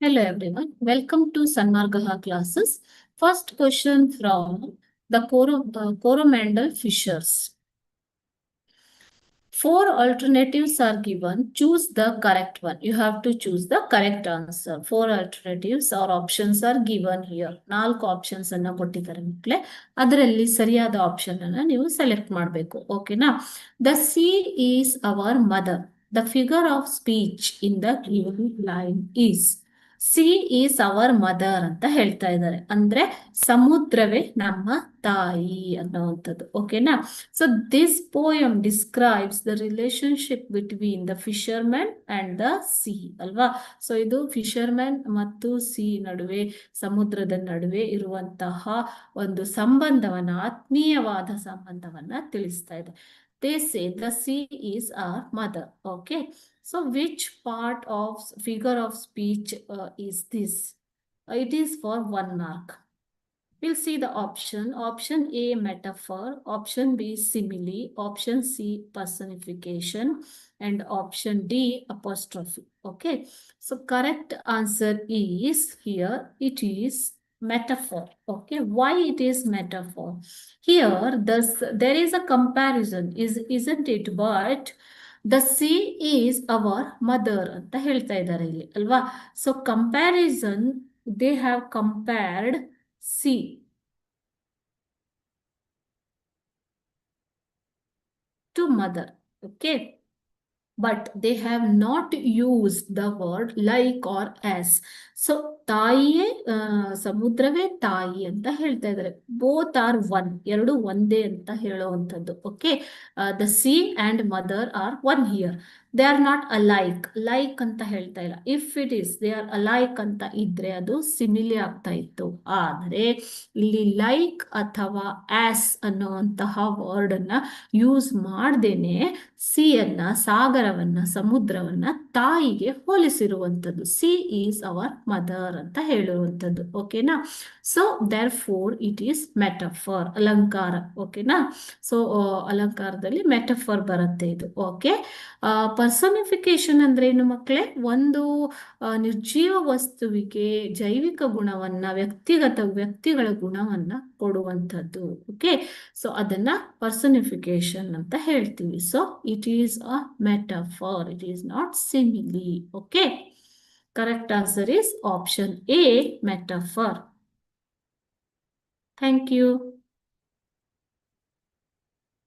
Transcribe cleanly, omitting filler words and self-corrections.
Hello everyone, welcome to Sanmargaha classes. First question from the Coromandel fishers. Four alternatives are given. Choose the correct one. You have to choose the correct answer. Four alternatives or options are given here. 4 options ಅನ್ನ ಕೊಟ್ಟಿದ್ದಾರೆ ಮಕ್ಕಳೇ. ಅದರಲ್ಲಿ ಸರಿಯಾದ option ಅನ್ನ ನೀವು select ಮಾಡಬೇಕು. ಓಕೆನಾ? The sea is our mother. The figure of speech in the given line is. C is our mother ಅಂತ ಹೇಳ್ತಾ ಇದ್ದಾರೆ. ಅಂದ್ರೆ ಸಮುದ್ರವೇ ನಮ್ಮ ತಾಯಿ ಅನ್ನುವಂಥದ್ದು. ಓಕೆನಾ? So this poem describes the relationship between the fisherman and the C ಅಲ್ವಾ? ಸೊ ಇದು ಫಿಶರ್ಮನ್ ಮತ್ತು ಸಿ ನಡುವೆ, ಸಮುದ್ರದ ನಡುವೆ ಇರುವಂತಹ ಒಂದು ಸಂಬಂಧವನ್ನ, ಆತ್ಮೀಯವಾದ ಸಂಬಂಧವನ್ನ ತಿಳಿಸ್ತಾ ಇದೆ. They say the sea is our mother. Okay. So which part of figure of speech is this? It is for 1 mark. We'll see the option. Option A, metaphor. Option B, simile. Option C, personification. And option D, apostrophe. Okay. So correct answer is here. It is metaphor. Okay. Why it is metaphor? Here, there is a comparison, isn't it? But the sea is our mother ಅಂತ ಹೇಳ್ತಾ ಇದ್ದಾರೆ ಇಲ್ಲಿ ಅಲ್ವಾ? So comparison, they have compared sea to mother. Okay. But they have not used the word like or as. So ತಾಯಿಯೇ ಸಮುದ್ರವೇ ತಾಯಿ ಅಂತ ಹೇಳ್ತಾ ಇದ್ದಾರೆ. ಬೋತ್ ಆರ್ ಒನ್, ಎರಡು ಒಂದೇ ಅಂತ ಹೇಳುವಂಥದ್ದು. Okay. The sea and mother are one here. They are not alike. Like ಅಂತ ಹೇಳ್ತಾ ಇಲ್ಲ. If it is they are alike ಅಂತ ಇದ್ರೆ ಅದು ಸಿಮಿಲಿ ಆಗ್ತಾ ಇತ್ತು. ಆದರೆ ಇಲ್ಲಿ ಲೈಕ್ ಅಥವಾ ಆಸ್ ಅನ್ನುವಂತಹ ವರ್ಡ್ ಅನ್ನ ಯೂಸ್ ಮಾಡ್ದೇನೆ ಸಿಯನ್ನ, ಸಾಗರವನ್ನ, ಸಮುದ್ರವನ್ನ ತಾಯಿಗೆ ಹೋಲಿಸಿರುವಂಥದ್ದು. ಸಿ ಈಸ್ ಅವರ್ ಮದರ್ ಅಂತ ಹೇಳಿರುವಂಥದ್ದು. ಓಕೆನಾ? So therefore it is metaphor, ಅಲಂಕಾರ. ಓಕೆನಾ? ಸೊ ಅಲಂಕಾರದಲ್ಲಿ ಮೆಟಫರ್ ಬರುತ್ತೆ ಇದು. ಓಕೆ. ಪರ್ಸನಿಫಿಕೇಶನ್ ಅಂದ್ರೆ ಏನು ಮಕ್ಕಳೇ? ಒಂದು ನಿರ್ಜೀವ ವಸ್ತುವಿಗೆ ಜೈವಿಕ ಗುಣವನ್ನ, ವ್ಯಕ್ತಿಗಳ ಗುಣವನ್ನ ಕೊಡುವಂಥದ್ದು. ಓಕೆ. ಸೊ ಅದನ್ನ ಪರ್ಸನಿಫಿಕೇಶನ್ ಅಂತ ಹೇಳ್ತೀವಿ. So it is a metaphor, it is not simile. Okay. Correct answer is option A, metaphor. Thank you.